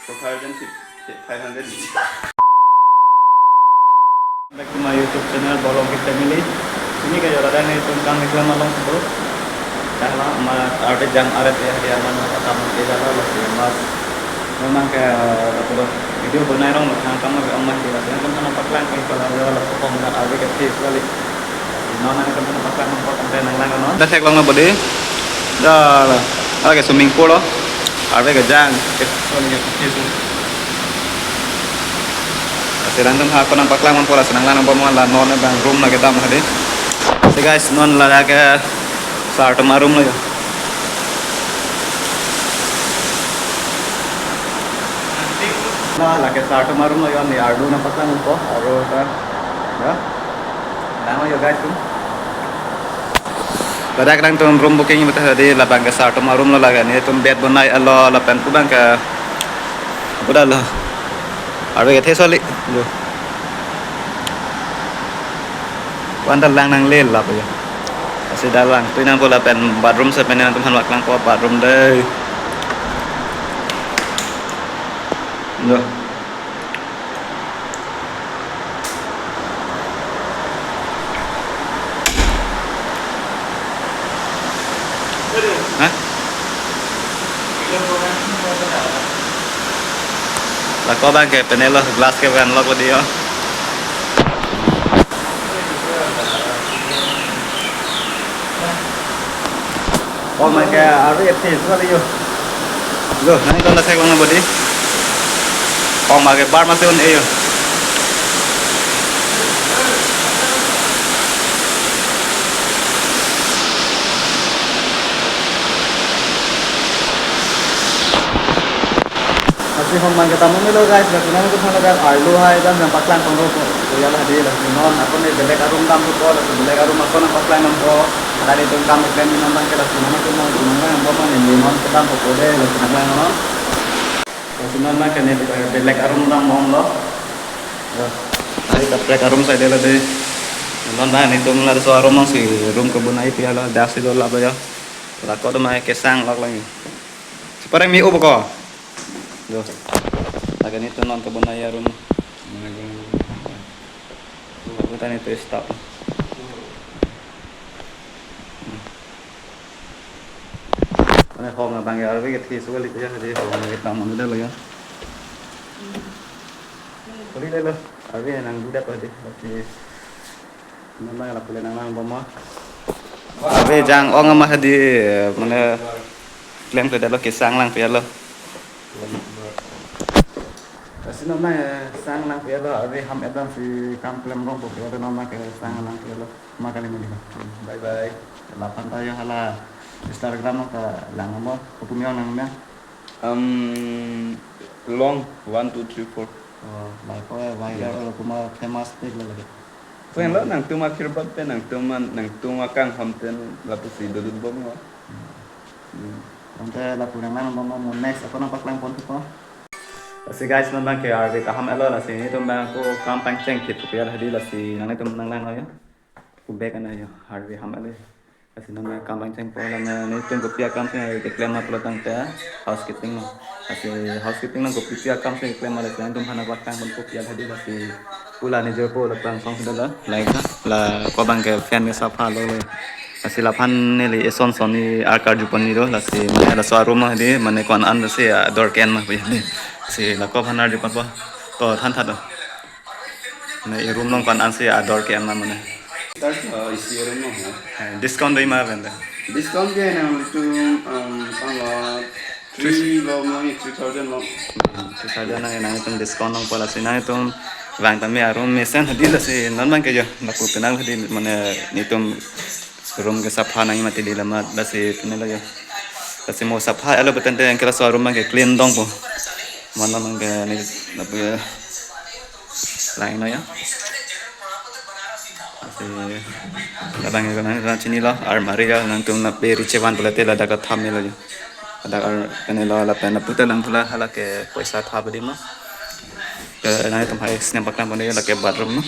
2500. Back to my YouTube channel Bolong Family. Ini kayak orang yang itu kami kelam malam itu. Karena mas ada jam ada dia mana kata mungkin jalan lebih mas. Memang kayak aku video benar orang macam kamu emas dia. Saya kan nampak lang kalau ada lah pokok mana ada kecil sekali. Nona kan nampak lang nampak konten yang lain non. Dah saya kelam body. Dah lah. Ada kayak swimming pool loh. Ada kayak jang. Kecil. Silang tum aku nampak lang mampu lah senang lang nampak muan lah non bang room lah kita mah deh. So guys non lah ke start ma room lah ya. Nah lah ke start ma room lah ya ni ardu nampak lang mampu ardu kan ya. Nama ya guys tuh. Pada kadang tuh room booking betul tadi lah bang ke start ma room lah kan ni tuh bed bunai Allah lah pen kubang ke udah lah. Ardu ke thesoli. Loh. Wantan lang nang lel lah ya. Kasi dalang. Tuy nang pola pen bathroom sa penen tum hanwak lang po bathroom day. Loh. Hah? Lah ko bang ke penelo glass ke kan lo ko dia. Oh my god, ari ete sekali yo. Loh, nanti kalau saya ngomong body. Oh my god, bar masih on ayo. Masih home kita mengilo guys, karena itu kan ada arlo hai dan nampak lang pangro ko. Ya lah dia lah non aku ni belek arum tam ko lah belek arum aku nampak lang nampak ada itu kamu kan nonton kita semua itu mau gimana yang bawa ni non kita mau kode lah nampak non. Sunan mah kan itu belek arum tam mau lo. Ay belek arum saya dia lah deh. Non nah itu lah so arum nang si room kebun ai pia lah dah si do lah ya. Lah ko mah kesang lak lagi. Separang mi ubo ko. Yo. Lagi itu non kebun ai room. Aku tanya itu stop. Ini home bang ya, tapi kita suka lihat ya, jadi home kita mana dah lah ya. Boleh dah lah, tapi nang budak tadi, tapi mana lah boleh nang bama. Tapi jang orang mah di mana klaim tu dah lo kisang lang pia lo. Kasi nama sang lang pia lo, tapi ham edan si kam klaim rong pia lo nama ke sang lang pia lo. Makan ini lah. Bye bye. Lapan tayo hala. Instagram ka lang mo, pupumiyaw nang na. Long 1 2 3 4. Oh, like ko viral kuma famous page lagi. Pen lo nang tuma kirbat pen nang tuma kang hamten lapu si dudut bom lo. Nanti la pulang nang mo next ako nang paklang pon ko. Kasi guys man bang kaya arbi kaham elo la si itu bang ko kampang ceng kit ko yala hadi la si nang itu nang lang ya. Ko bek na yo arbi ham elo. Kasi nama kampang ceng po lang na itu ko pia kampang klaim na pelotang ta housekeeping no. Kasi housekeeping nang ko pia kampang klaim na lang tum hanak wakang pon ko pia hadi la si pula ni jo po la pang song dala like la ko bang ke fan ke safa lo le. Kasi lapan ni li eson son ni arkar jupan ni do la si mana la so aroma hadi mane kon an si dor ken ma ni si la ko hanar jupan po to than that do. Na i room nong kon an si dor ken ma mane. Start isi ron mo. Discount doi ma venda. Discount ke nang itu pang 3 lo mo 3000 lo. Saja na itu discount nong pala si na itu vang tami arum mesen hadi la si non man ke jo la ko penang hadi mane ni tum room ke safa nang mati di lama la si penela jo. La si mo safa alo betente yang kira so room ke clean dong po. Mana mang ke ni la pu lain no ya. Kadang kadang kan sini lah armari ya nantung na peri cewan pula tela dapat tham ni lah je. Ada kan lah la pena putar lang pula hala ke paisa tha badi ma. Ke na itu hai snap pakam pun ya la ke bathroom no.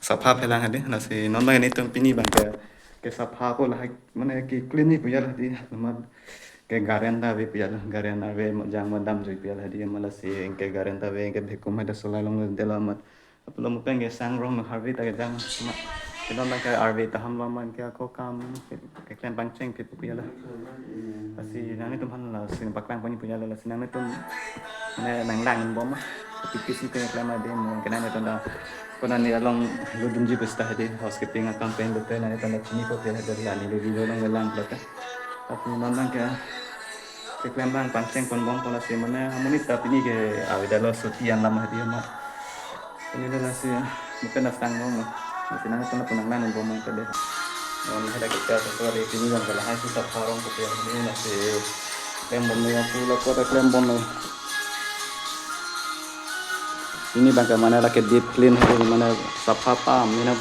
Safa pelang hadi la si non bang ni tum pini bang ke safa ko la mana ki clean ni punya lah di lemah ke garenta be pial garenta be jang madam jui pial hadi malasi ke garenta be ke bekum hada solai long delamat apalom penge sang rong harvi ta jang ma kedon ke arve ta ham laman ke ko kam ke klan panceng ke pial asi nang itu han la sin paklang pani pial la sin nang itu ne nang lang bom tipis ke klan ma de mo ke nang itu da kona ni along ludum ji pesta hadi housekeeping campaign betul nang itu chini ko pial hadi la ni video long lang plata tapi nang ke klembang panceng kon bong pola si mana hamuni tapi ni ke awida lo sutian lama dia mak ini adalah si bukan nastang bong masih nang tuna punang nan bong mai tade on ada kita sesuatu ini yang kalau hai susah parong ke ini nasi klembong ni aku lo kota klembong ni ini bagaimana lagi deep clean bagaimana sapa pam ini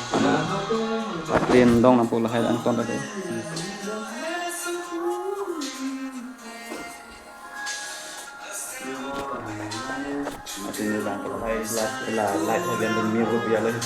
clean dong nampu lah hai angkon tadi ini bang kalau hai lah light bagian demi rupiah lagi